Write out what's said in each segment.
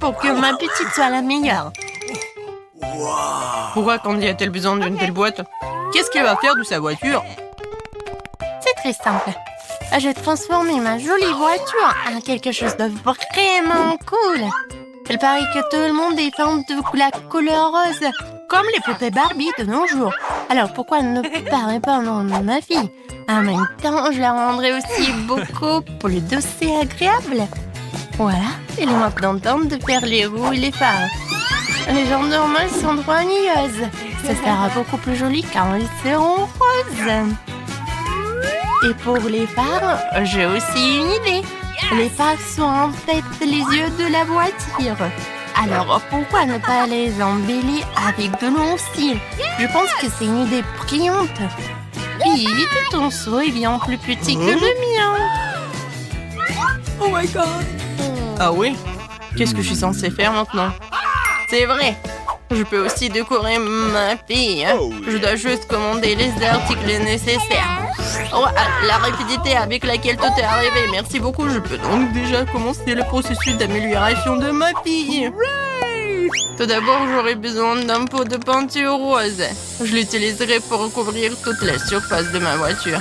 pour que ma petite soit la meilleure. Pourquoi Candy a-t-elle besoin d'une telle boîte? Qu'est-ce qu'elle va faire de sa voiture? C'est très simple. Je vais transformer ma jolie voiture en quelque chose de vraiment cool. Il paraît que tout le monde est fan de la couleur rose, comme les poupées Barbie de nos jours. Alors pourquoi ne pas répondre à ma fille? En même temps, je la rendrai aussi beaucoup plus douce et agréable. Voilà, il est maintenant temps de faire les roues et les phares. Les jambes normales sont trop ennuyeuses. Ça sera beaucoup plus joli quand ils seront roses. Et pour les phares, j'ai aussi une idée. Les phares sont en fait les yeux de la voiture. Alors pourquoi ne pas les embellir avec de longs cils? Je pense que c'est une idée brillante. Vite, ton seau est bien plus petit que le mien. Oh my god! Ah oui? Qu'est-ce que je suis censée faire maintenant? C'est vrai! Je peux aussi décorer ma fille. Je dois juste commander les articles nécessaires. Oh, la rapidité avec laquelle tout est arrivé. Merci beaucoup. Je peux donc déjà commencer le processus d'amélioration de ma fille. Tout d'abord, j'aurai besoin d'un pot de peinture rose. Je l'utiliserai pour recouvrir toute la surface de ma voiture.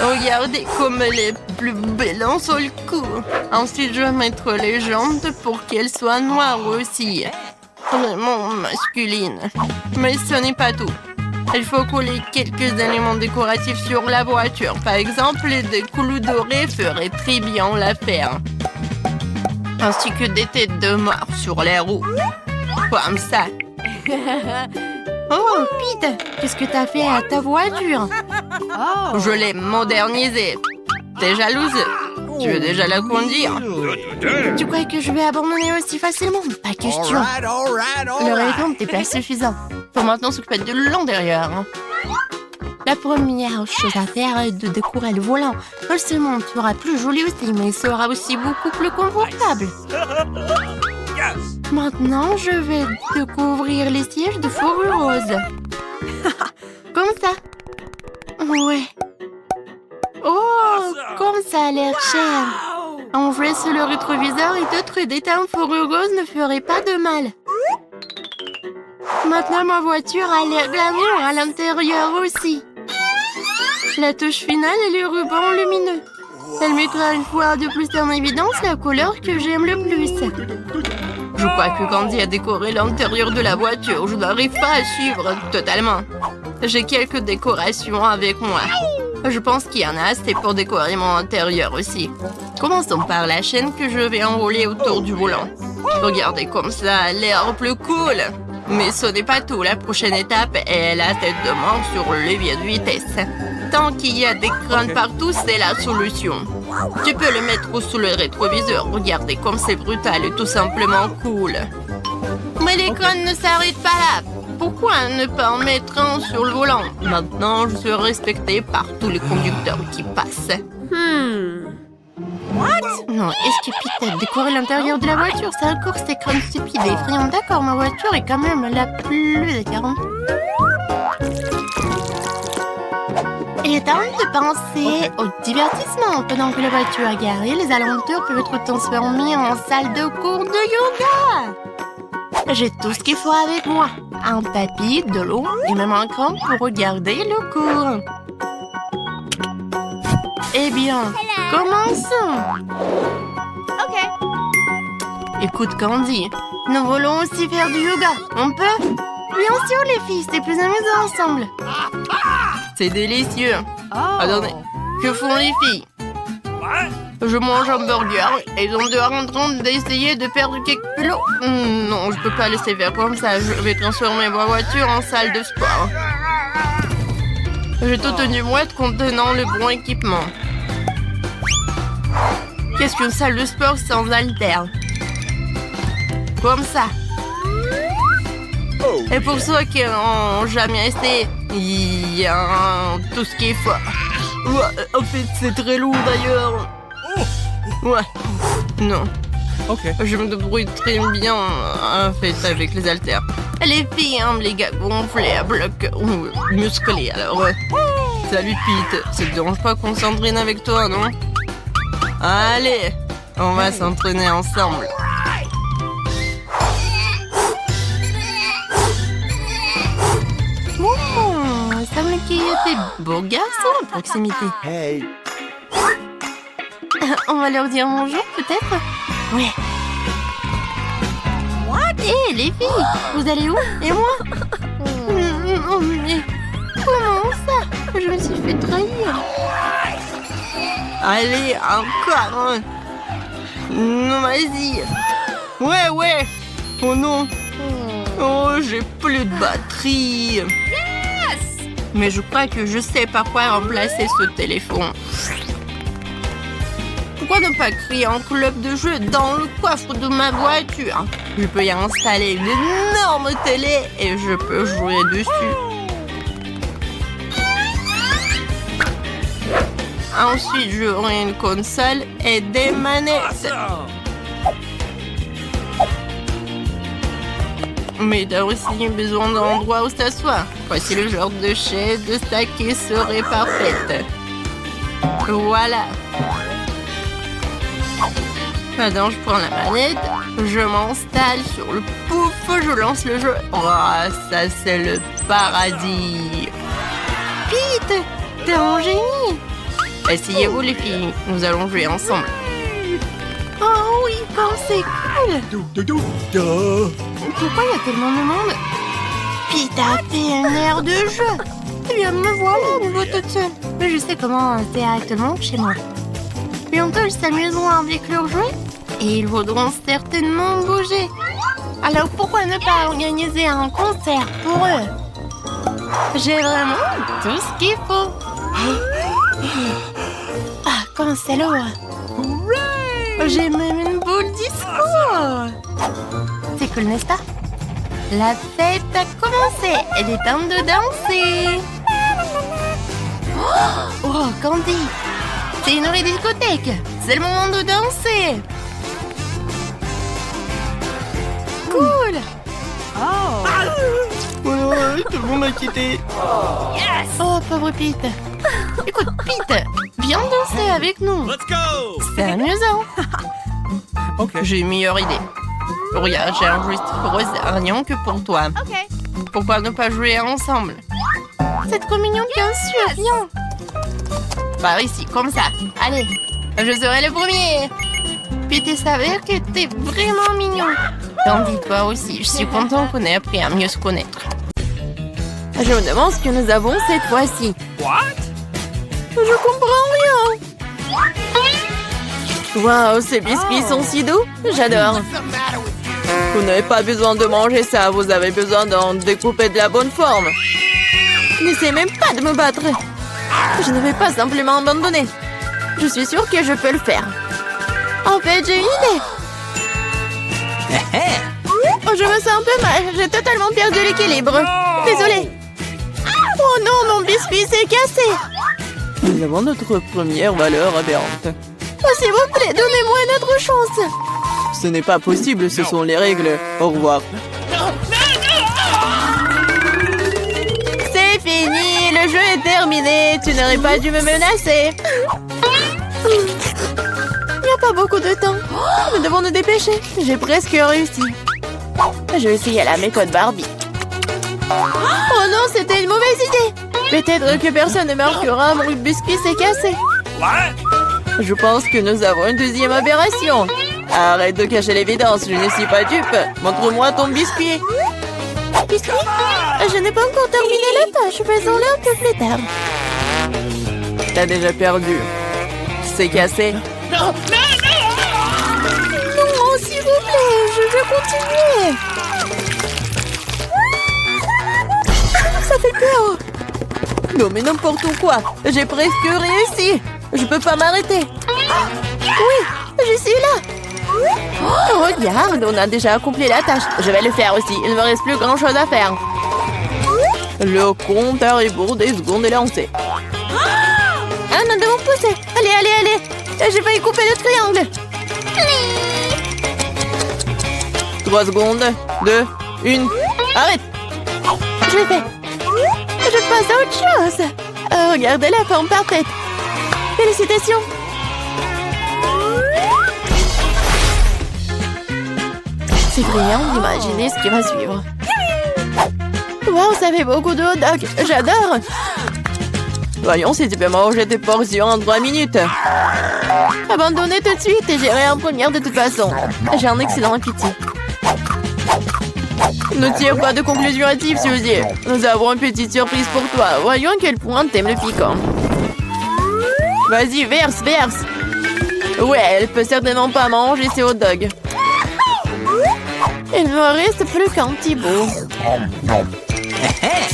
Regardez comme elle est plus belle en seul coup. Ensuite, je vais mettre les jantes pour qu'elles soient noires aussi. Vraiment masculine. Mais ce n'est pas tout. Il faut coller quelques éléments décoratifs sur la voiture. Par exemple, des clous dorés feraient très bien l'affaire. Ainsi que des têtes de mort sur les roues. Comme ça. Oh, Pete, qu'est-ce que t'as fait à ta voiture? Je l'ai modernisée. T'es jalouse? Tu veux déjà la conduire? Tu crois que je vais abandonner aussi facilement? Pas question. Le rayon n'était pas suffisant. Faut maintenant s'occuper de l'intérieur. La première chose à faire est de décorer le volant. Non seulement tu seras plus joli aussi, mais il sera aussi beaucoup plus confortable. Maintenant, je vais découvrir les sièges de fourrure rose. Comme ça. Ouais. Oh, comme ça a l'air cher. En vrai, sur le rétroviseur et d'autres détails en fourrure rose ne feraient pas de mal. Maintenant, ma voiture a l'air glamour à l'intérieur aussi. La touche finale est le ruban lumineux. Elle mettra une fois de plus en évidence la couleur que j'aime le plus. Je crois que Candy a décoré l'intérieur de la voiture. Je n'arrive pas à suivre totalement. J'ai quelques décorations avec moi. Je pense qu'il y en a assez pour décorer mon intérieur aussi. Commençons par la chaîne que je vais enrouler autour du volant. Regardez comme ça a l'air plus cool. Mais ce n'est pas tout. La prochaine étape est la tête de mort sur le levier de vitesse. Tant qu'il y a des crânes partout, c'est la solution. Tu peux le mettre sous le rétroviseur. Regardez comme c'est brutal et tout simplement cool. Mais les crânes ne s'arrêtent pas là. Pourquoi ne pas en mettre un sur le volant? Maintenant, je suis respectée par tous les conducteurs qui passent. Non, est-ce que Pete a décoré l'intérieur de la voiture? C'est encore ces crânes stupides et effrayants. D'accord, ma voiture est quand même la plus écœurante. Il est temps de penser au divertissement. Pendant que la voiture est garée, les alentours peuvent être transformés en salle de cours de yoga. J'ai tout ce qu'il faut avec moi. Un tapis, de l'eau et même un cran pour regarder le cours. Eh bien, commençons. Écoute Candy, nous voulons aussi faire du yoga. On peut? Bien sûr les filles, c'est plus amusant ensemble. C'est délicieux. Attendez, que font les filles? Je mange un burger et ils sont dehors en train d'essayer de perdre quelques kilos. Non, je peux pas laisser faire comme ça. Je vais transformer ma voiture en salle de sport. J'ai toute une boîte contenant le bon équipement. Qu'est-ce qu'une salle de sport sans haltères? Comme ça. Et pour ceux qui n'ont jamais essayé, il y a tout ce qu'il faut. Ouais, en fait, c'est très lourd d'ailleurs. Ouais. Non. Je me débrouille très bien en fait avec les haltères. Les filles aiment les gars gonflés à bloc musclés alors. Salut Pete, ça te dérange pas qu'on s'entraîne avec toi, non? Allez, on va s'entraîner ensemble. des beaux garçons à proximité. Hey. On va leur dire bonjour, peut-être? Ouais. Hé, les filles, vous allez où? Et moi? Oh, mais comment ça? Je me suis fait trahir. Allez, encore un. Non, vas-y. Ouais. Oh non. Oh, j'ai plus de batterie. Mais je crois que je sais par quoi remplacer ce téléphone. Pourquoi ne pas créer un club de jeu dans le coffre de ma voiture? Je peux y installer une énorme télé et je peux jouer dessus. Ensuite, j'aurai une console et des manettes. Mais t'as aussi besoin d'un endroit où s'asseoir. Voici le genre de chaise de ça qui serait parfaite. Voilà. Maintenant, je prends la manette, je m'installe sur le pouf, je lance le jeu. Oh, ça c'est le paradis. Pete, t'es un génie. Asseyez-vous les filles, nous allons jouer ensemble. Oh oui, quand c'est cool. Pourquoi il y a tellement de monde? Pete a fait un air de jeu. Eh bien, me voilà, nouveau toute seule. Mais je sais comment directement chez moi. Bientôt, ils s'amuseront avec leurs jouets et ils voudront certainement bouger. Alors, pourquoi ne pas organiser un concert pour eux? J'ai vraiment tout ce qu'il faut. Ah, quand c'est lourd. J'ai même une boule disco. C'est cool, n'est-ce pas? La fête a commencé. Il est temps de danser. Oh, Candy. C'est une vraie discothèque. C'est le moment de danser. Cool. Ouais, tout le monde m'a quitté. Oh, pauvre Pete. Écoute, Pete, viens danser avec nous. Let's go. C'est amusant. J'ai une meilleure idée. Regarde, j'ai un joystick rose rien que pour toi. Pourquoi ne pas jouer ensemble? C'est trop mignon, bien sûr. Viens. Par ici, comme ça. Allez, je serai le premier. Pete s'avère que t'es vraiment mignon. Tandis toi aussi, je suis content qu'on ait appris à mieux se connaître. Je me demande ce que nous avons cette fois-ci. Je comprends rien. Waouh, ces biscuits sont si doux. J'adore. Vous n'avez pas besoin de manger ça, vous avez besoin d'en découper de la bonne forme. N'essayez même pas de me battre. Je ne vais pas simplement abandonner. Je suis sûre que je peux le faire. En fait, j'ai une idée. Oh, je me sens un peu mal. J'ai totalement perdu l'équilibre. Désolée. Oh non, mon biscuit s'est cassé. Nous avons notre première valeur aberrante. Oh, s'il vous plaît, donnez-moi une autre chance. Ce n'est pas possible, ce sont les règles. Au revoir. C'est fini, le jeu est terminé. Tu n'aurais pas dû me menacer. Il n'y a pas beaucoup de temps. Nous devons nous dépêcher. J'ai presque réussi. Je vais essayer la méthode Barbie. Oh non, c'était une mauvaise idée. Peut-être que personne ne marquera, mon biscuit s'est cassé. Je pense que nous avons une deuxième aberration. Arrête de cacher l'évidence, je ne suis pas dupe. Montre-moi ton biscuit. Biscuit? Je n'ai pas encore terminé la tâche, faisons-le un peu plus tard. T'as déjà perdu. C'est cassé. Non, s'il vous plaît, je veux continuer. Ça fait peur. Non, mais n'importe quoi. J'ai presque réussi. Je peux pas m'arrêter. Oui, je suis là. Oh, regarde, on a déjà accompli la tâche. Je vais le faire aussi. Il ne me reste plus grand-chose à faire. Le compte à rebours des secondes est lancé. Ah, nous devons pousser. Allez, allez, allez. J'ai failli couper le triangle. 3 secondes. 2, 1. Arrête. Je l'ai fait. Je passe à autre chose. Oh, regardez la forme parfaite. Félicitations. C'est brillant d'imaginer ce qui va suivre. Wow, ça fait beaucoup de hot dogs. J'adore. Voyons si tu peux manger tes portions en 3 minutes. Abandonnez tout de suite et j'irai en première de toute façon. J'ai un excellent appétit. Ne tire pas de conclusion hâtive, Suzy. Nous avons une petite surprise pour toi. Voyons à quel point t'aimes le piquant. Vas-y, verse. Ouais, elle peut certainement pas manger ses hot dogs. Il ne me reste plus qu'un petit bout.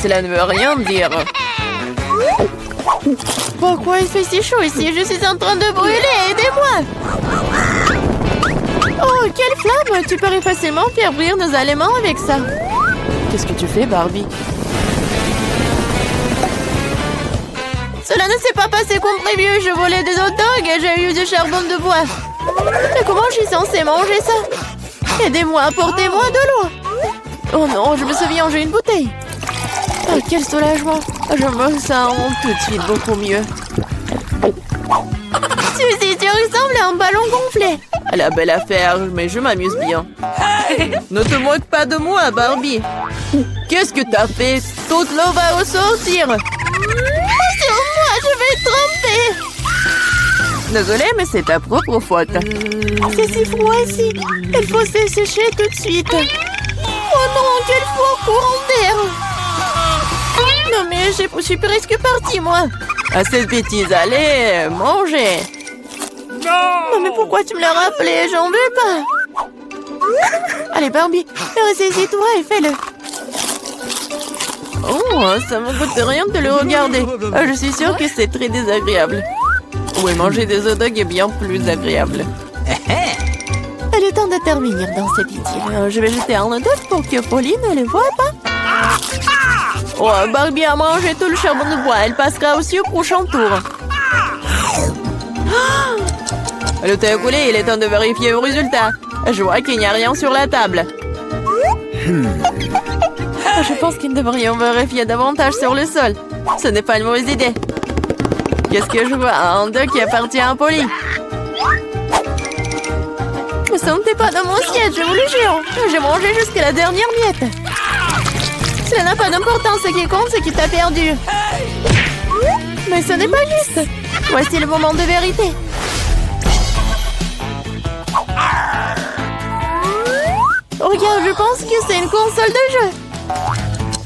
Cela ne veut rien dire. Pourquoi il fait si chaud ici? Je suis en train de brûler, aidez-moi! Oh, quelle flamme! Tu pourrais facilement faire brûler nos aliments avec ça. Qu'est-ce que tu fais, Barbie? Cela ne s'est pas passé comme prévu. Je volais des hot dogs et j'ai eu du charbon de bois. Mais comment je suis censée manger ça? Aidez-moi, apportez-moi de l'eau. Oh non, je me souviens, j'ai une bouteille. Oh, quel soulagement. Je me sens tout de suite beaucoup mieux. Suzy, tu ressembles à un ballon gonflé. La belle affaire, mais je m'amuse bien. Ne te moque pas de moi, Barbie. Qu'est-ce que t'as fait? Toute l'eau va ressortir. Sur moi, je vais tremper. Désolée, mais c'est ta propre faute. C'est si froid ici. Il faut se sécher tout de suite. Oh non, quel fort courant d'air. Non mais je suis presque partie, moi. À cette bêtise, allez, mangez. Non mais pourquoi tu me l'as rappelé? J'en veux pas. Allez Barbie, ressaisis-toi et fais-le. Oh, ça me coûte rien de le regarder. Je suis sûre que c'est très désagréable. Oui, manger des hot dogs est bien plus agréable. Il est temps de terminer dans cette idylle. Je vais jeter un hot dog pour que Pauline ne le voie pas. Oh, Barbie a mangé tout le charbon de bois. Elle passera aussi au prochain tour. Le thé est coulé, il est temps de vérifier le résultat. Je vois qu'il n'y a rien sur la table. Je pense qu'ils devrions vérifier davantage sur le sol. Ce n'est pas une mauvaise idée. Qu'est-ce que je vois? Un œuf qui appartient à Polly. Ne sentez pas dans mon siège, je vous le jure. J'ai mangé jusqu'à la dernière miette. Cela n'a pas d'importance, ce qui compte, c'est qu'il t'a perdu. Mais ce n'est pas juste. Voici le moment de vérité. Regarde, je pense que c'est une console de jeu.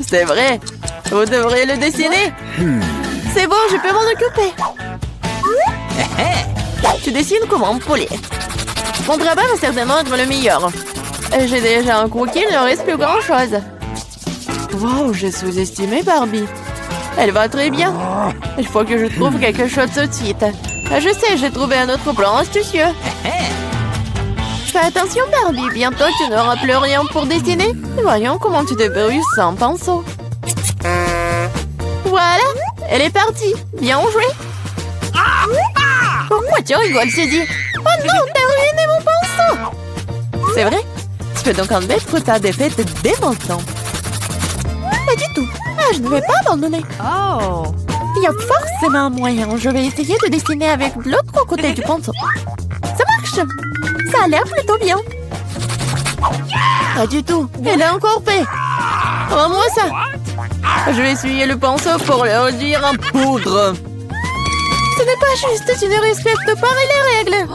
C'est vrai. Vous devriez le dessiner. C'est bon, je peux m'en occuper. Tu dessines comment, Polly? Mon travail va certainement être le meilleur. J'ai déjà un croquis, il ne reste plus grand-chose. Wow, j'ai sous-estimé Barbie. Elle va très bien. Il faut que je trouve quelque chose tout de suite. Je sais, j'ai trouvé un autre plan astucieux. Fais attention Barbie, bientôt tu n'auras plus rien pour dessiner. Voyons comment tu débrouilles sans pinceau. Voilà, elle est partie. Bien joué. Pourquoi tu rigoles, Suzy? Oh non, t'as ruiné mon pinceau. C'est vrai? Tu peux donc admettre ta défaite dès maintenant. Pas du tout. Je ne vais pas abandonner. Oh. Il y a forcément un moyen. Je vais essayer de dessiner avec l'autre côté du pinceau. Ça marche. Ça a l'air plutôt bien. Pas du tout. Elle est encore fait. Rends-moi ça. Je vais essuyer le pinceau pour le réduire en poudre. Ce n'est pas juste. Tu ne respectes pas les règles.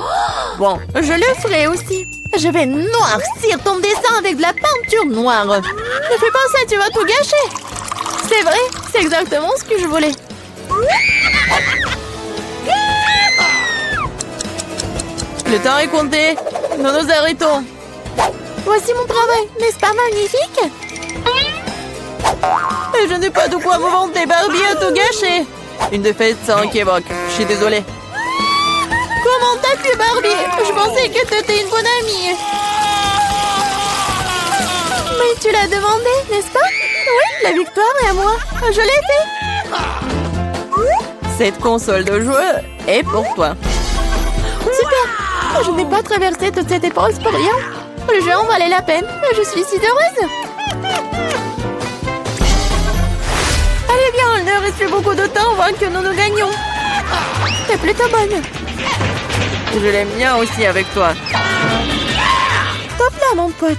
Bon, je le ferai aussi. Je vais noircir ton dessin avec de la peinture noire. Ne fais pas ça, tu vas tout gâcher. C'est vrai, c'est exactement ce que je voulais. Le temps est compté. Nous nous arrêtons. Voici mon travail, n'est-ce pas magnifique? Et je n'ai pas de quoi me vanter, Barbie a tout gâché. Une défaite sans équivoque. Je suis désolée. Comment t'as pu, Barbie? Je pensais que t'étais une bonne amie. Mais tu l'as demandé, n'est-ce pas? Oui, la victoire est à moi. Je l'ai fait. Cette console de jeu est pour toi. Super. Je n'ai pas traversé toute cette épreuve pour rien. Le jeu en valait la peine. Je suis si heureuse. Allez bien, il ne reste plus beaucoup de temps avant que nous gagnions. T'es plutôt bonne. Je l'aime bien aussi avec toi. Top là, mon pote.